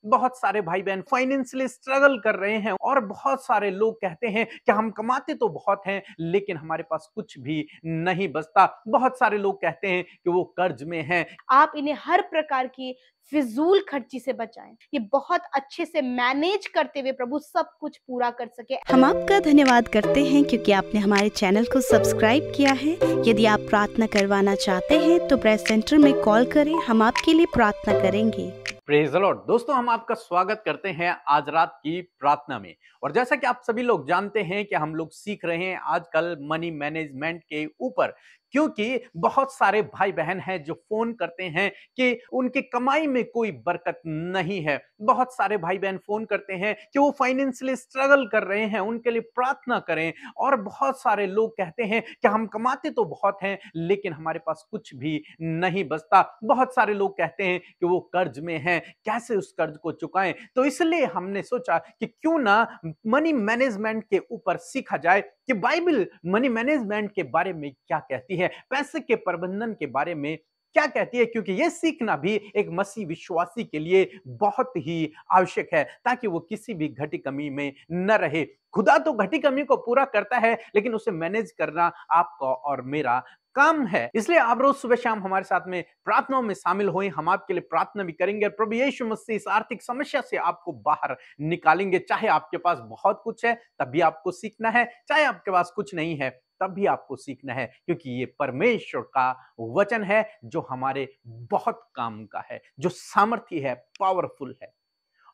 बहुत सारे भाई बहन फाइनेंशियली स्ट्रगल कर रहे हैं और बहुत सारे लोग कहते हैं कि हम कमाते तो बहुत हैं लेकिन हमारे पास कुछ भी नहीं बचता। बहुत सारे लोग कहते हैं कि वो कर्ज में हैं। आप इन्हें हर प्रकार की फिजूल खर्ची से बचाएं। ये बहुत अच्छे से मैनेज करते हुए प्रभु सब कुछ पूरा कर सके। हम आपका धन्यवाद करते हैं क्योंकि आपने हमारे चैनल को सब्सक्राइब किया है। यदि आप प्रार्थना करवाना चाहते हैं तो प्रेस सेंटर में कॉल करें, हम आपके लिए प्रार्थना करेंगे। Praise the Lord. दोस्तों, हम आपका स्वागत करते हैं आज रात की प्रार्थना में। और जैसा कि आप सभी लोग जानते हैं कि हम लोग सीख रहे हैं आजकल मनी मैनेजमेंट के ऊपर, क्योंकि बहुत सारे भाई बहन हैं जो फोन करते हैं कि उनकी कमाई में कोई बरकत नहीं है। बहुत सारे भाई बहन फोन करते हैं कि वो फाइनेंशियली स्ट्रगल कर रहे हैं, उनके लिए प्रार्थना करें। और बहुत सारे लोग कहते हैं कि हम कमाते तो बहुत हैं लेकिन हमारे पास कुछ भी नहीं बचता। बहुत सारे लोग कहते हैं कि वो कर्ज में हैं, कैसे उस कर्ज को चुकाएं। तो इसलिए हमने सोचा कि क्यों ना मनी मैनेजमेंट के ऊपर सीखा जाए कि बाइबल मनी मैनेजमेंट के बारे में क्या कहती है, पैसे के प्रबंधन के बारे में क्या कहती है, क्योंकि यह सीखना भी एक मसीह विश्वासी के लिए बहुत ही आवश्यक है ताकि वो किसी भी घटी कमी में न रहे। खुदा तो घटी कमी को पूरा करता है लेकिन उसे मैनेज करना आपका और मेरा काम है। इसलिए आप रोज सुबह शाम हमारे साथ में प्रार्थनाओं में शामिल हों। हम आपके लिए प्रार्थना भी करेंगे और प्रभु यीशु मसीह इस आर्थिक समस्या से आपको बाहर निकालेंगे। चाहे आपके पास बहुत कुछ है तब भी आपको सीखना है, चाहे आपके पास कुछ नहीं है तब भी आपको सीखना है, क्योंकि ये परमेश्वर का वचन है जो हमारे बहुत काम का है, जो सामर्थी है, पावरफुल है।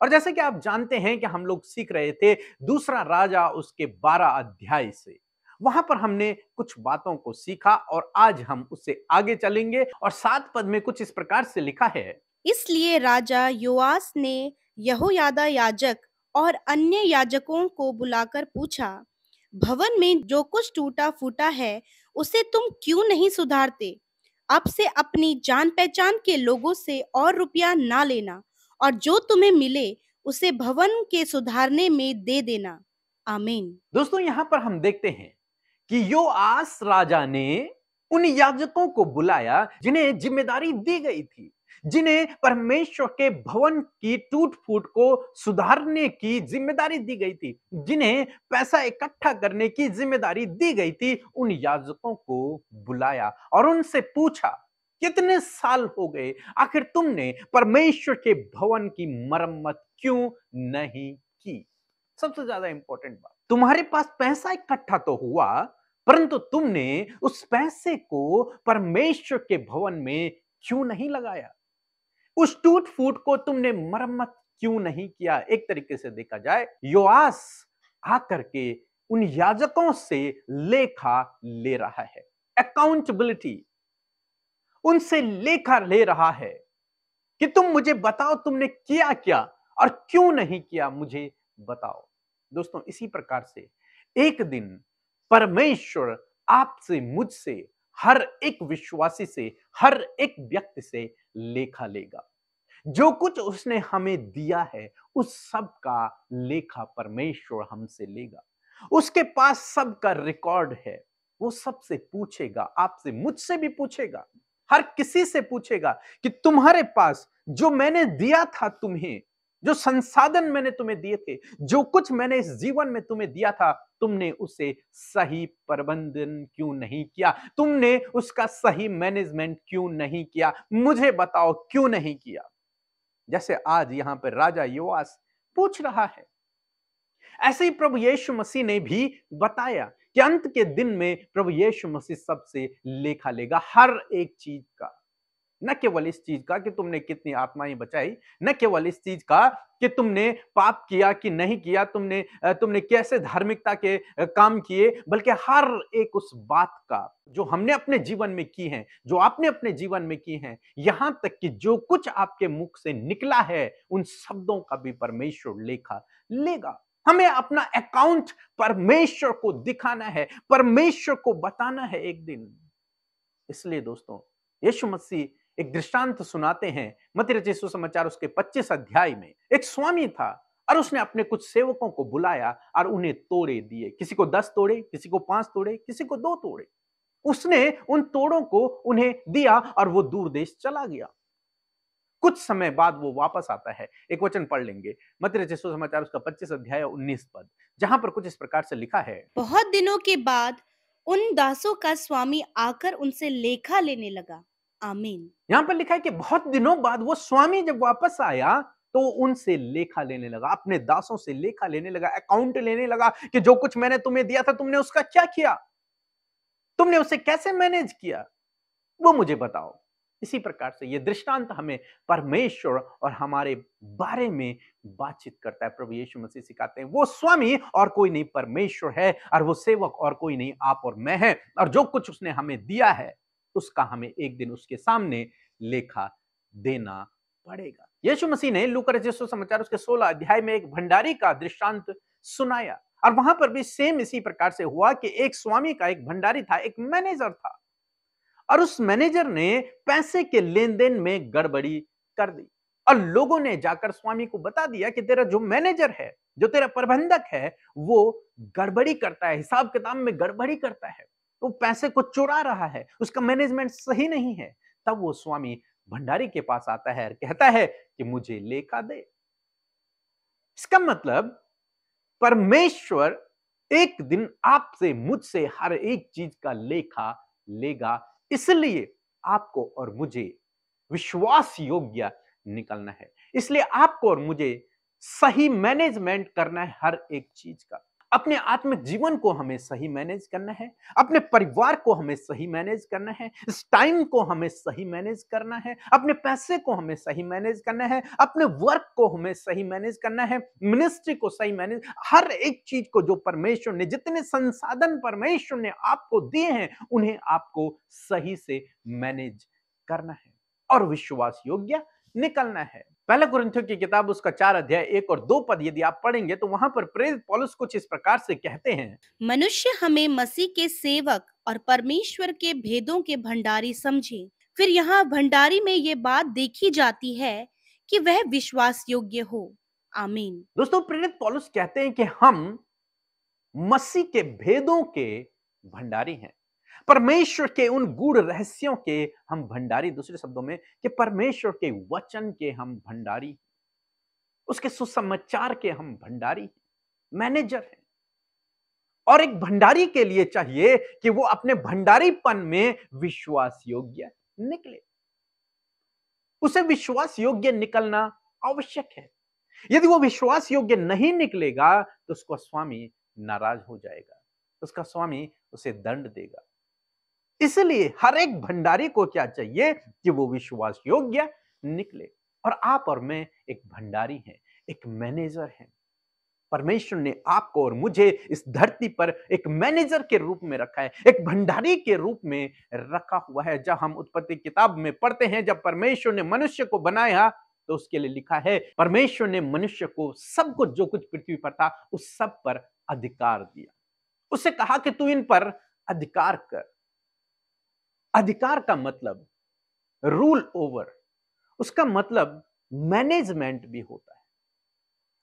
और जैसे कि आप जानते हैं कि हम लोग सीख रहे थे दूसरा राजा उसके 12 अध्याय से, वहां पर हमने कुछ बातों को सीखा और आज हम उससे आगे चलेंगे। और 7 पद में कुछ इस प्रकार से लिखा है, इसलिए राजा योआस ने यहोयादा याजक और अन्य याजकों को बुलाकर पूछा, भवन में जो कुछ टूटा फूटा है उसे तुम क्यों नहीं सुधारते? अब से अपनी जान पहचान के लोगों से और रुपया ना लेना, और जो तुम्हें मिले उसे भवन के सुधारने में दे देना। आमीन। दोस्तों यहां पर हम देखते हैं कि योआस राजा ने उन याजकों को बुलाया जिन्हें जिम्मेदारी दी गई थी, जिन्हें परमेश्वर के भवन की टूट फूट को सुधारने की जिम्मेदारी दी गई थी, जिन्हें पैसा इकट्ठा करने की जिम्मेदारी दी गई थी। उन याजकों को बुलाया और उनसे पूछा, कितने साल हो गए, आखिर तुमने परमेश्वर के भवन की मरम्मत क्यों नहीं की? सबसे ज्यादा इंपॉर्टेंट बात, तुम्हारे पास पैसा इकट्ठा तो हुआ परंतु तुमने उस पैसे को परमेश्वर के भवन में क्यों नहीं लगाया? उस टूट फूट को तुमने मरम्मत क्यों नहीं किया? एक तरीके से देखा जाए, योआस आकर के उन याजकों से लेखा ले रहा है, अकाउंटेबिलिटी, उनसे लेखा ले रहा है कि तुम मुझे बताओ तुमने किया क्या और क्यों नहीं किया, मुझे बताओ। दोस्तों इसी प्रकार से एक दिन परमेश्वर आपसे, मुझसे, हर एक विश्वासी से, हर एक व्यक्ति से लेखा लेगा। जो कुछ उसने हमें दिया है उस सब का लेखा परमेश्वर हमसे लेगा। उसके पास सबका रिकॉर्ड है, वो सबसे पूछेगा, आपसे, मुझसे भी पूछेगा, हर किसी से पूछेगा कि तुम्हारे पास जो मैंने दिया था, तुम्हें जो संसाधन मैंने तुम्हें दिए थे, जो कुछ मैंने इस जीवन में तुम्हें दिया था, तुमने उसे सही प्रबंधन क्यों नहीं किया? तुमने उसका सही मैनेजमेंट क्यों नहीं किया? मुझे बताओ क्यों नहीं किया? जैसे आज यहां पर राजा योआस पूछ रहा है, ऐसे ही प्रभु यीशु मसीह ने भी बताया कि अंत के दिन में प्रभु यीशु मसीह सबसे लेखा लेगा, हर एक चीज का। न केवल इस चीज का कि तुमने कितनी आत्माएं बचाई, न केवल इस चीज का कि तुमने पाप किया कि नहीं किया, तुमने कैसे धार्मिकता के काम किए, बल्कि हर एक उस बात का जो हमने अपने जीवन में की है, जो आपने अपने जीवन में की है, यहां तक कि जो कुछ आपके मुख से निकला है, उन शब्दों का भी परमेश्वर लेखा लेगा। हमें अपना अकाउंट परमेश्वर को दिखाना है, परमेश्वर को बताना है एक दिन। इसलिए दोस्तों यीशु मसीह एक दृष्टांत सुनाते हैं। मत्ती रचित सुसमाचार उसके 25 अध्याय में एक स्वामी था और उसने अपने कुछ सेवकों को बुलाया और उन्हें तोड़े दिए। किसी को 10 तोड़े, किसी को 5 तोड़े, किसी को 2 तोड़े। उसने उन तोड़ों को उन्हें दिया और वो दूर देश चला गया। कुछ समय बाद वो वापस आता है। एक वचन पढ़ लेंगे, मत्ती रचित सुसमाचार उसका 25 अध्याय 19 पद, जहां पर कुछ इस प्रकार से लिखा है। बहुत दिनों के बाद उन दासों का स्वामी आकर उनसे लेखा लेने लगा। आमीन। यहां पर लिखा है कि बहुत दिनों बाद वो स्वामी जब वापस आया तो उनसे लेखा लेने लगा, अपने दासों से लेखा लेने लगा, अकाउंट लेने लगा कि जो कुछ मैंने तुम्हें दिया था तुमने उसका क्या किया, तुमने उसे कैसे मैनेज किया, वो मुझे बताओ। इसी प्रकार से ये दृष्टांत हमें परमेश्वर और हमारे बारे में बातचीत करता है। प्रभु यीशु मसीह सिखाते हैं वो स्वामी और कोई नहीं परमेश्वर है, और वो सेवक और कोई नहीं आप और मैं है, और जो कुछ उसने हमें दिया है उसका हमें एक दिन उसके सामने लेखा देना पड़ेगा। यीशु मसीह ने लूका रचित सुसमाचार उसके 16 अध्याय में एक भंडारी का दृष्टांत सुनाया, और वहां पर भी सेम इसी प्रकार से हुआ कि एक स्वामी का एक भंडारी था, एक मैनेजर था, और उस मैनेजर ने पैसे के लेन देन में गड़बड़ी कर दी, और लोगों ने जाकर स्वामी को बता दिया कि तेरा जो मैनेजर है, जो तेरा प्रबंधक है, वो गड़बड़ी करता है, हिसाब किताब में गड़बड़ी करता है, तो पैसे को चुरा रहा है, उसका मैनेजमेंट सही नहीं है। तब वो स्वामी भंडारी के पास आता है और कहता है कि मुझे लेखा दे। इसका मतलब परमेश्वर एक दिन आपसे मुझसे हर एक चीज का लेखा लेगा, इसलिए आपको और मुझे विश्वास योग्य निकलना है, इसलिए आपको और मुझे सही मैनेजमेंट करना है हर एक चीज का। अपने आत्मिक जीवन को हमें सही मैनेज करना है, अपने परिवार को हमें सही मैनेज करना है, इस टाइम को हमें सही मैनेज करना है, अपने पैसे को हमें सही मैनेज करना है, अपने वर्क को हमें सही मैनेज करना है, मिनिस्ट्री को सही मैनेज, हर एक चीज को जो परमेश्वर ने, जितने संसाधन परमेश्वर ने आपको दिए हैं उन्हें आपको सही से मैनेज करना है और विश्वास योग्य निकलना है। पहला कुरिन्थियों की किताब उसका 4 अध्याय 1 और 2 पद यदि आप पढ़ेंगे तो वहां पर प्रेरित पौलुस कुछ इस प्रकार से कहते हैं, मनुष्य हमें मसीह के सेवक और परमेश्वर के भेदों के भंडारी समझे। फिर यहाँ भंडारी में ये बात देखी जाती है कि वह विश्वास योग्य हो। आमीन। दोस्तों प्रेरित पौलुस कहते हैं कि हम मसीह के भेदों के भंडारी हैं, परमेश्वर के उन गूढ़ रहस्यों के हम भंडारी, दूसरे शब्दों में कि परमेश्वर के वचन के हम भंडारी, उसके सुसमाचार के हम भंडारी, मैनेजर हैं। और एक भंडारी के लिए चाहिए कि वो अपने भंडारीपन में विश्वास योग्य निकले, उसे विश्वास योग्य निकलना आवश्यक है। यदि वो विश्वास योग्य नहीं निकलेगा तो उसका स्वामी नाराज हो जाएगा, उसका स्वामी उसे दंड देगा। इसलिए हर एक भंडारी को क्या चाहिए कि वो विश्वास योग्य निकले, और आप और मैं एक भंडारी हैं, एक मैनेजर हैं। परमेश्वर ने आपको और मुझे इस धरती पर एक मैनेजर के रूप में रखा है, एक भंडारी के रूप में रखा हुआ है। जब हम उत्पत्ति किताब में पढ़ते हैं, जब परमेश्वर ने मनुष्य को बनाया तो उसके लिए लिखा है परमेश्वर ने मनुष्य को सब कुछ जो कुछ पृथ्वी पर था उस सब पर अधिकार दिया, उसे कहा कि तू इन पर अधिकार कर। अधिकार का मतलब रूल ओवर, उसका मतलब मैनेजमेंट भी होता है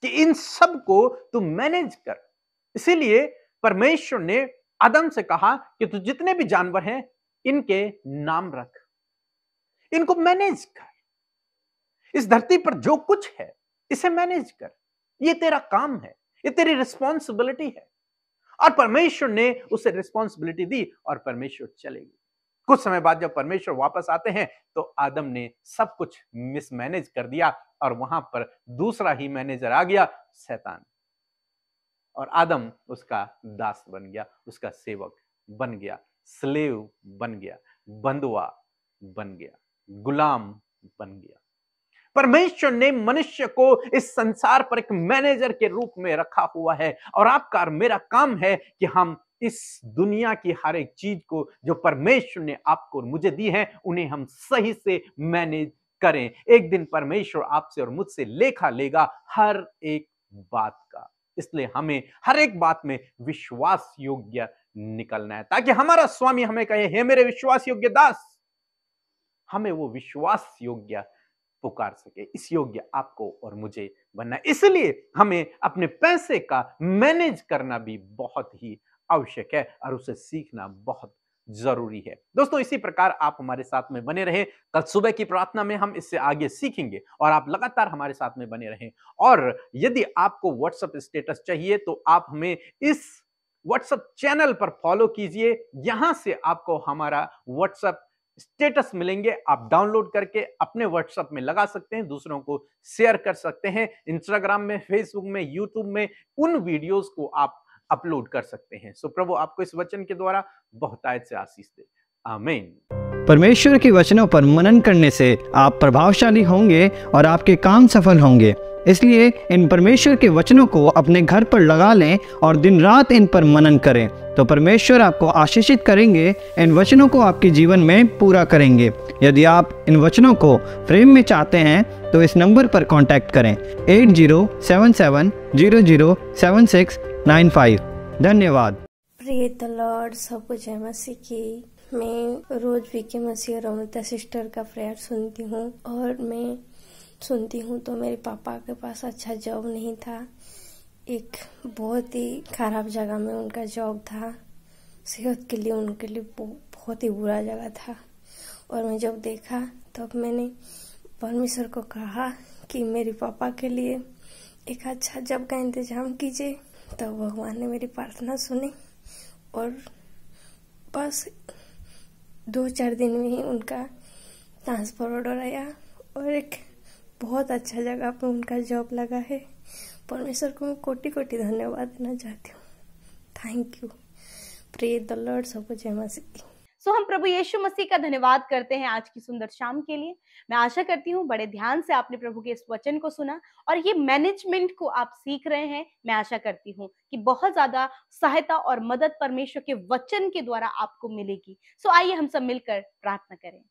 कि इन सब को तू मैनेज कर। इसीलिए परमेश्वर ने आदम से कहा कि तू जितने भी जानवर हैं इनके नाम रख, इनको मैनेज कर, इस धरती पर जो कुछ है इसे मैनेज कर, ये तेरा काम है, ये तेरी रिस्पॉन्सिबिलिटी है। और परमेश्वर ने उसे रिस्पॉन्सिबिलिटी दी और परमेश्वर चले गए। कुछ समय बाद जब परमेश्वर वापस आते हैं तो आदम ने सब कुछ मिसमैनेज कर दिया और वहां पर दूसरा ही मैनेजर आ गया, शैतान, और आदम उसका दास बन गया, उसका सेवक बन गया, स्लेव बन गया, बंधुआ बन गया, गुलाम बन गया। परमेश्वर ने मनुष्य को इस संसार पर एक मैनेजर के रूप में रखा हुआ है, और आपका और मेरा काम है कि हम इस दुनिया की हर एक चीज को जो परमेश्वर ने आपको और मुझे दी है उन्हें हम सही से मैनेज करें। एक दिन परमेश्वर आपसे और मुझसे लेखा लेगा हर एक बात का, इसलिए हमें हर एक बात में विश्वास योग्य निकलना है, ताकि हमारा स्वामी हमें कहे, हे मेरे विश्वास योग्य दास, हमें वो विश्वास योग्य पुकार सके। इस योग्य आपको और मुझे बनना है। इसलिए हमें अपने पैसे का मैनेज करना भी बहुत ही आवश्यक है और उसे सीखना बहुत जरूरी है। दोस्तों, इसी प्रकार आप हमारे साथ में बने रहे। कल सुबह की प्रार्थना में हम इससे आगे सीखेंगे और आप लगातार हमारे साथ में बने रहें। और यदि आपको व्हाट्सएप स्टेटस चाहिए तो आप हमें इस व्हाट्सएप चैनल पर फॉलो कीजिए। यहां से आपको हमारा व्हाट्सएप स्टेटस मिलेंगे, आप डाउनलोड करके अपने व्हाट्सएप में लगा सकते हैं, दूसरों को शेयर कर सकते हैं। इंस्टाग्राम में, फेसबुक में, यूट्यूब में उन वीडियोस को आप अपलोड कर सकते हैं। सो प्रभु आपको इस वचन के द्वारा बहुतायत से आशीष दे। आमीन। परमेश्वर के वचनों पर मनन करने से आप प्रभावशाली होंगे और आपके काम सफल होंगे। इसलिए इन परमेश्वर के वचनों को अपने घर पर लगा लें और दिन रात इन पर मनन करें, तो परमेश्वर आपको आशीषित करेंगे, इन वचनों को आपके जीवन में पूरा करेंगे। यदि आप इन वचनों को फ्रेम में चाहते हैं तो इस नंबर पर कांटेक्ट करें 8077007695। धन्यवाद। Praise the Lord. सबको जय मसीह की। मैं रोज वीके मसीह और अमृता सिस्टर का प्रेयर सुनती हूँ और मैं सुनती हूँ तो मेरे पापा के पास अच्छा जॉब नहीं था। एक बहुत ही खराब जगह में उनका जॉब था। सेहत के लिए उनके लिए बहुत ही बुरा जगह था। और मैं जब देखा तब मैंने परमेश्वर को कहा कि मेरे पापा के लिए एक अच्छा जॉब का इंतजाम कीजिए। तब भगवान ने मेरी प्रार्थना सुनी और बस 2-4 दिन में ही उनका ट्रांसफर ऑर्डर आया और एक बहुत अच्छा जगह पे उनका जॉब लगा है। परमेश्वर को मैं कोटि कोटि धन्यवाद देना चाहती हूँ। Thank you. Praise the Lord. सबको जय मसीह। सो हम प्रभु यीशु मसीह का धन्यवाद करते हैं आज की सुंदर शाम के लिए। मैं आशा करती हूँ बड़े ध्यान से आपने प्रभु के इस वचन को सुना और ये मैनेजमेंट को आप सीख रहे हैं। मैं आशा करती हूँ कि बहुत ज्यादा सहायता और मदद परमेश्वर के वचन के द्वारा आपको मिलेगी। सो आइए हम सब मिलकर प्रार्थना करें।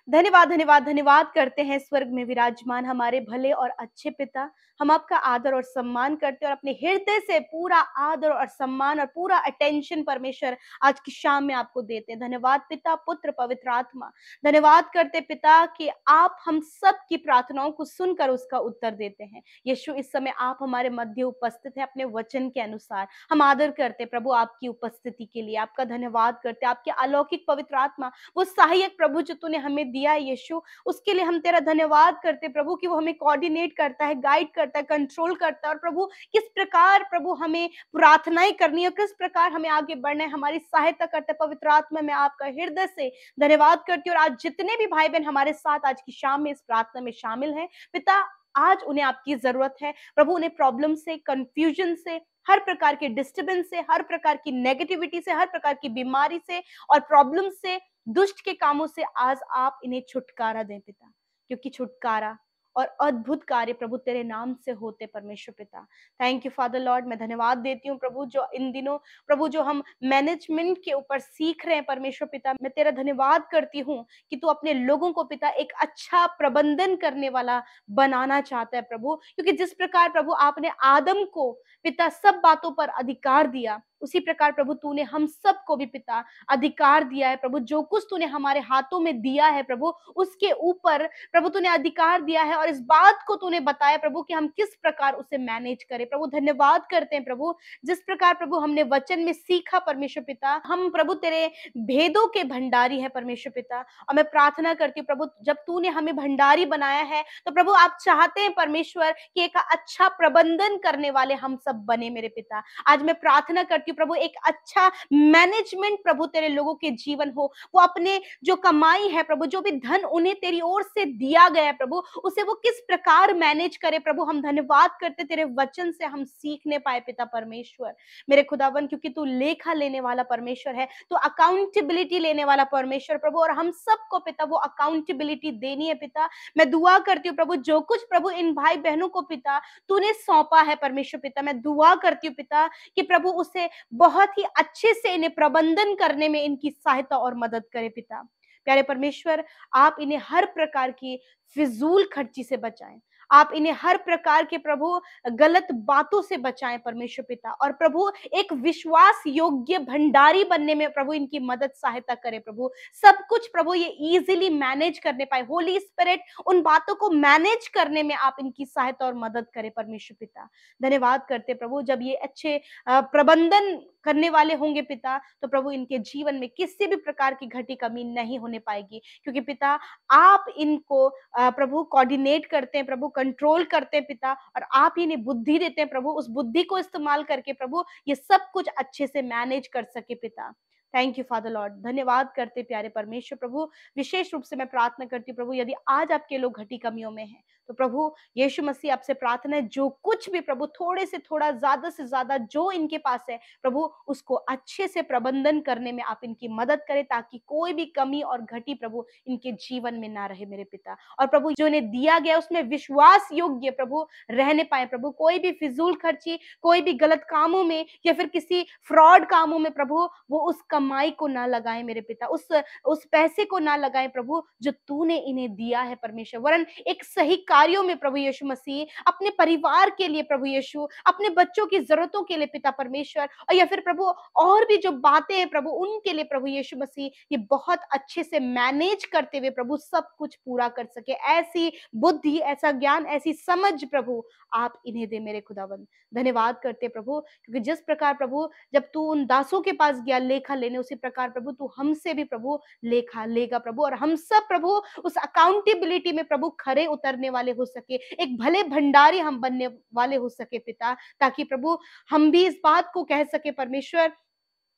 धन्यवाद धन्यवाद धन्यवाद करते हैं स्वर्ग में विराजमान हमारे भले और अच्छे पिता। हम आपका आदर और सम्मान करते हैं और अपने हृदय से पूरा आदर और सम्मान और पूरा अटेंशन परमेश्वर आज की शाम में आपको देते हैं। धन्यवाद पिता, पुत्र, पवित्र आत्मा। धन्यवाद करते पिता कि आप हम सब की प्रार्थनाओं को सुनकर उसका उत्तर देते हैं। यीशु, इस समय आप हमारे मध्य उपस्थित हैं अपने वचन के अनुसार। हम आदर करते प्रभु आपकी उपस्थिति के लिए। आपका धन्यवाद करते आपके अलौकिक पवित्र आत्मा, वो सहायक प्रभु जो तूने हमें दिया है यीशु, उसके लिए हम तेरा धन्यवाद करते प्रभु कि वो हमें कोऑर्डिनेट करता है, गाइड करता है, कंट्रोल करता है और प्रभु किस प्रकार प्रभु हमें प्रार्थनाएं करनी है, किस प्रकार हमें आगे बढ़ना है, हमारी सहायता करता है। पवित्र आत्मा में आपका हृदय से धन्यवाद करती हूँ। और आज जितने भी भाई बहन हमारे साथ आज की शाम में इस प्रार्थना में शामिल हैं पिता, आज उन्हें आपकी जरूरत है प्रभु। उन्हें प्रॉब्लम से, कंफ्यूजन से, हर प्रकार के डिस्टर्बेंस से, हर प्रकार की नेगेटिविटी से, हर प्रकार की बीमारी से और प्रॉब्लम से, दुष्ट के कामों से आज आप इन्हें छुटकारा दें पिता, क्योंकि छुटकारा और अद्भुत कार्य प्रभु तेरे नाम से होते परमेश्वर पिता। Thank you father Lord. मैं धन्यवाद देती हूँ प्रभु जो इन दिनों प्रभु जो हम मैनेजमेंट के ऊपर सीख रहे हैं परमेश्वर पिता, मैं तेरा धन्यवाद करती हूँ कि तू अपने लोगों को पिता एक अच्छा प्रबंधन करने वाला बनाना चाहता है प्रभु। क्योंकि जिस प्रकार प्रभु आपने आदम को पिता सब बातों पर अधिकार दिया, उसी प्रकार प्रभु तूने हम सबको भी पिता अधिकार दिया है प्रभु। जो कुछ तूने हमारे हाथों में दिया है प्रभु, उसके ऊपर प्रभु तूने अधिकार दिया है और इस बात को तूने बताया प्रभु कि हम किस प्रकार उसे मैनेज करें। प्रभु धन्यवाद करते हैं प्रभु, जिस प्रकार प्रभु हमने वचन में सीखा परमेश्वर पिता, हम प्रभु तेरे भेदों के भंडारी है परमेश्वर पिता। और मैं प्रार्थना करती हूँ प्रभु, जब तूने हमें भंडारी बनाया है तो प्रभु आप चाहते हैं परमेश्वर कि एक अच्छा प्रबंधन करने वाले हम सब बने मेरे पिता। आज मैं प्रार्थना करती प्रभु एक अच्छा मैनेजमेंट प्रभु तेरे लोगों के जीवन हो। वो अपने जो कमाई है प्रभु, जो भी धन उन्हें तेरी ओर से दिया गया है प्रभु, उसे वो किस प्रकार मैनेज करे प्रभु। हम धन्यवाद करते तेरे वचन से हम सीखने पाए पिता परमेश्वर मेरे खुदावन, क्योंकि तू लेखा लेने वाला परमेश्वर है, तो अकाउंटेबिलिटी लेने वाला परमेश्वर प्रभु, और हम सबको पिता वो अकाउंटेबिलिटी देनी है पिता। मैं दुआ करती हूँ प्रभु जो कुछ प्रभु इन भाई बहनों को पिता तूने सौंपा है परमेश्वर पिता, मैं दुआ करती हूँ पिता कि प्रभु उसे बहुत ही अच्छे से इन्हें प्रबंधन करने में इनकी सहायता और मदद करे पिता। प्यारे परमेश्वर, आप इन्हें हर प्रकार की फिजूल खर्ची से बचाएं, आप इन्हें हर प्रकार के प्रभु गलत बातों से बचाएं परमेश्वर पिता, और प्रभु एक विश्वास योग्य भंडारी बनने में प्रभु इनकी मदद सहायता करे प्रभु। सब कुछ प्रभु ये इजीली मैनेज करने पाए, होली स्पिरिट उन बातों को मैनेज करने में आप इनकी सहायता और मदद करे परमेश्वर पिता। धन्यवाद करते प्रभु, जब ये अच्छे प्रबंधन करने वाले होंगे पिता, तो प्रभु इनके जीवन में किसी भी प्रकार की घटी कमी नहीं होने पाएगी, क्योंकि पिता आप इनको प्रभु कोऑर्डिनेट करते हैं, प्रभु कंट्रोल करते हैं पिता, और आप ही इन्हें बुद्धि देते हैं प्रभु। उस बुद्धि को इस्तेमाल करके प्रभु ये सब कुछ अच्छे से मैनेज कर सके पिता। थैंक यू फादर लॉर्ड, धन्यवाद करते प्यारे परमेश्वर प्रभु। विशेष रूप से मैं प्रार्थना करती हूँ प्रभु, यदि आज आपके लोग घटी कमियों में हैं, तो प्रभु यीशु मसीह आपसे प्रार्थना है, जो कुछ भी प्रभु थोड़े से थोड़ा, ज्यादा से ज्यादा जो इनके पास है प्रभु, उसको अच्छे से प्रबंधन करने में आप इनकी मदद करें, ताकि कोई भी कमी और घटी प्रभु इनके जीवन में ना रहे मेरे पिता। और प्रभु जो इन्हें दिया गया उसमें विश्वास योग्य प्रभु रहने पाए प्रभु। कोई भी फिजूल खर्ची, कोई भी गलत कामों में या फिर किसी फ्रॉड कामों में प्रभु वो उस कमाई को ना लगाएं मेरे पिता, उस पैसे को ना लगाएं प्रभु जो तूने इन्हें दिया है परमेश्वर, वरन एक सही कार्यों में प्रभु यीशु मसीह, अपने परिवार के लिए प्रभु यीशु, अपने बच्चों की जरूरतों के लिए पिता परमेश्वर, और या फिर प्रभु और भी जो बातें हैं प्रभु उनके लिए प्रभु यीशु मसीह, ये बहुत अच्छे से मैनेज करते हुए प्रभु सब कुछ पूरा कर सके। ऐसी बुद्धि, ऐसा ज्ञान, ऐसी समझ प्रभु आप इन्हें दे मेरे खुदावंद। धन्यवाद करते प्रभु, क्योंकि जिस प्रकार प्रभु जब तू उन दासों के पास गया लेखा लेने, उसी प्रकार प्रभु तू हमसे भी प्रभु लेखा लेगा प्रभु, और हम सब प्रभु उस अकाउंटेबिलिटी में प्रभु खरे उतरने वाले हो सके, एक भले भंडारी हम बनने वाले हो सके पिता, ताकि प्रभु हम भी इस बात को कह सके परमेश्वर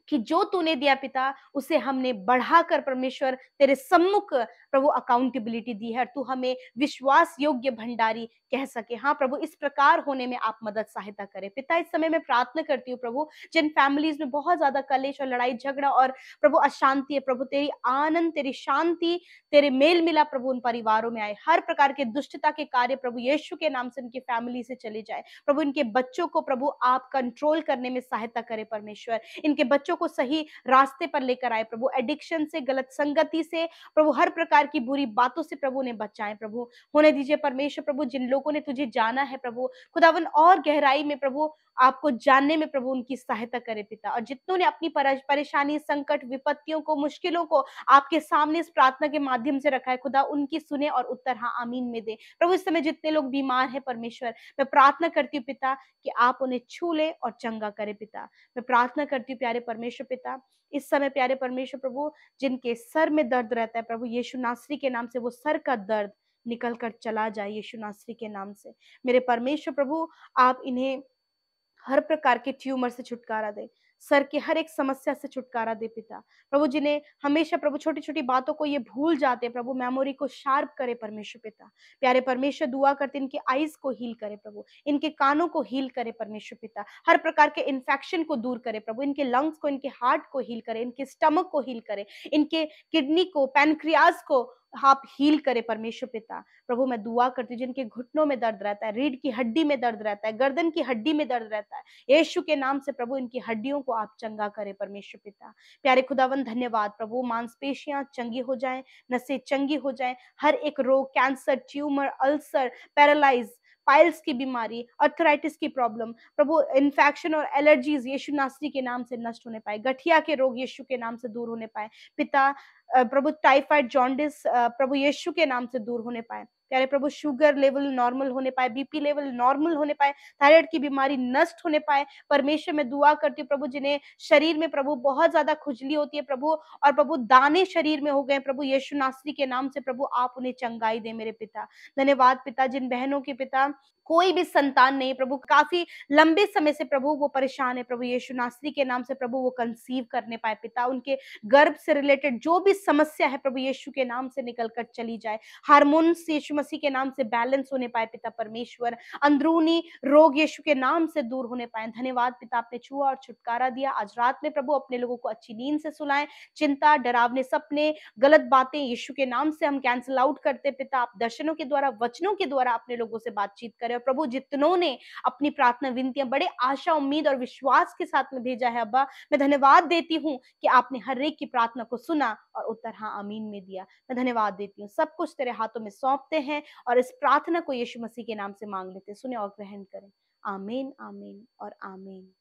कि जो तूने दिया पिता उसे हमने बढ़ाकर परमेश्वर तेरे सम्मुख प्रभु अकाउंटेबिलिटी दी है, और तू हमें विश्वास योग्य भंडारी कह सके। हाँ प्रभु, इस प्रकार होने में आप मदद सहायता करें पिता। इस समय मैं प्रार्थना करती हूँ प्रभु, जिन फैमिलीज में बहुत ज्यादा कलेश और लड़ाई झगड़ा और प्रभु अशांति है प्रभु, तेरी आनंद, तेरी शांति, तेरे मेल मिला प्रभु उन परिवारों में आए। हर प्रकार के दुष्टता के कार्य प्रभु यीशु के नाम से उनकी फैमिली से चले जाए प्रभु। इनके बच्चों को प्रभु आप कंट्रोल करने में सहायता करें परमेश्वर, इनके बच्चों को सही रास्ते पर लेकर आए प्रभु, एडिक्शन से, गलत संगति से प्रभु, हर प्रकार की बुरी बातों से प्रभु ने बचाएं प्रभु। होने दीजिए परमेश्वर प्रभु, जिन लोगों ने तुझे जाना है प्रभु खुदावन और गहराई में प्रभु आपको जानने में प्रभु उनकी सहायता करे पिता, और जितनों ने अपनी परेशानी, संकट, विपत्तियों को, मुश्किलों को आपके सामने इस प्रार्थना के माध्यम से रखा है खुदा, उनकी सुने और उत्तर हाँ आमीन में दे प्रभु। इस समय जितने लोग बीमार हैं परमेश्वर, मैं प्रार्थना करती हूँ पिता कि आप उन्हें छू ले और चंगा करे पिता। मैं प्रार्थना करती हूँ प्यारे परमेश्वर पिता, इस समय प्यारे परमेश्वर प्रभु जिनके सर में दर्द रहता है प्रभु, यीशु नासरी के नाम से वो सर का दर्द निकल कर चला जाए यीशु नासरी के नाम से। मेरे परमेश्वर प्रभु आप इन्हें हर प्रकार के ट्यूमर से छुटकारा दे, सर की हर एक समस्या से छुटकारा दे पिता प्रभु। जिन्हें हमेशा प्रभु छोटी छोटी बातों को ये भूल जाते हैं प्रभु, मेमोरी को शार्प करे परमेश्वर पिता। प्यारे परमेश्वर दुआ करते इनके आईज को हील करे प्रभु, इनके कानों को हील करे परमेश्वर पिता, हर प्रकार के इन्फेक्शन को दूर करे प्रभु, इनके लंग्स को, इनके हार्ट को हील करे, इनके स्टमक को हील करे, इनके किडनी को, पैनक्रियाज को आप हील करे परमेश्वर पिता प्रभु। मैं दुआ करती हूँ जिनके घुटनों में दर्द रहता है, रीढ़ की हड्डी में दर्द रहता है, गर्दन की हड्डी में दर्द रहता है, यीशु के नाम से प्रभु इनकी हड्डियों को आप चंगा करे परमेश्वर पिता। प्यारे खुदावन धन्यवाद प्रभु, मांसपेशियां चंगी हो जाएं, नसें चंगी हो जाएं, हर एक रोग, cancer, tumour, ulcer, paralyse, piles की बीमारी, अर्थराइटिस की प्रॉब्लम प्रभु, इन्फेक्शन और एलर्जीज यीशु नासरी के नाम से नष्ट होने पाए, गठिया के रोग यीशु के नाम से दूर होने पाए पिता प्रभु, टाइफाइड, जॉन्डिस प्रभु यीशु के नाम से दूर होने पाए प्यारे प्रभु, शुगर लेवल नॉर्मल होने पाए, बीपी लेवल नॉर्मल होने पाए, थायराइड की बीमारी नष्ट होने पाए परमेश्वर। मैं दुआ करती हूँ प्रभु जिन्हें शरीर में प्रभु बहुत ज्यादा खुजली होती है प्रभु, और प्रभु दाने शरीर में हो गए प्रभु, यीशु नासरी के नाम से प्रभु आप उन्हें चंगाई दे मेरे पिता। धन्यवाद पिता, जिन बहनों के पिता कोई भी संतान नहीं प्रभु, काफी लंबे समय से प्रभु वो परेशान है प्रभु, यीशु नासरी के नाम से प्रभु वो कंसीव करने पाए पिता, उनके गर्भ से रिलेटेड जो भी समस्या है प्रभु यीशु के नाम से निकल कर चली जाए, हार्मोन्स यीशु मसीह के नाम से बैलेंस होने पाए पिता परमेश्वर, अंदरूनी रोग यीशु के नाम से दूर होने पाए। धन्यवाद पिता, आपने छुआ और छुटकारा दिया। आज रात में प्रभु अपने लोगों को अच्छी नींद से सुलाएं, चिंता, डरावने सपने, गलत बातें यीशु के नाम से हम कैंसिल आउट करते पिता। आप दर्शनों के द्वारा, वचनों के द्वारा अपने लोगों से बातचीत करें, और प्रभु जितनों ने अपनी प्रार्थना विनतियां बड़े आशा, उम्मीद और विश्वास के साथ में भेजा है अब्बा, मैं धन्यवाद देती हूँ कि आपने हर एक की प्रार्थना को सुना और उत्तर हाँ आमीन में दिया। मैं धन्यवाद देती हूँ, सब कुछ तेरे हाथों में सौंपते हैं और इस प्रार्थना को यीशु मसीह के नाम से मांग लेते, सुने और ग्रहण करें। आमीन, आमीन और आमीन।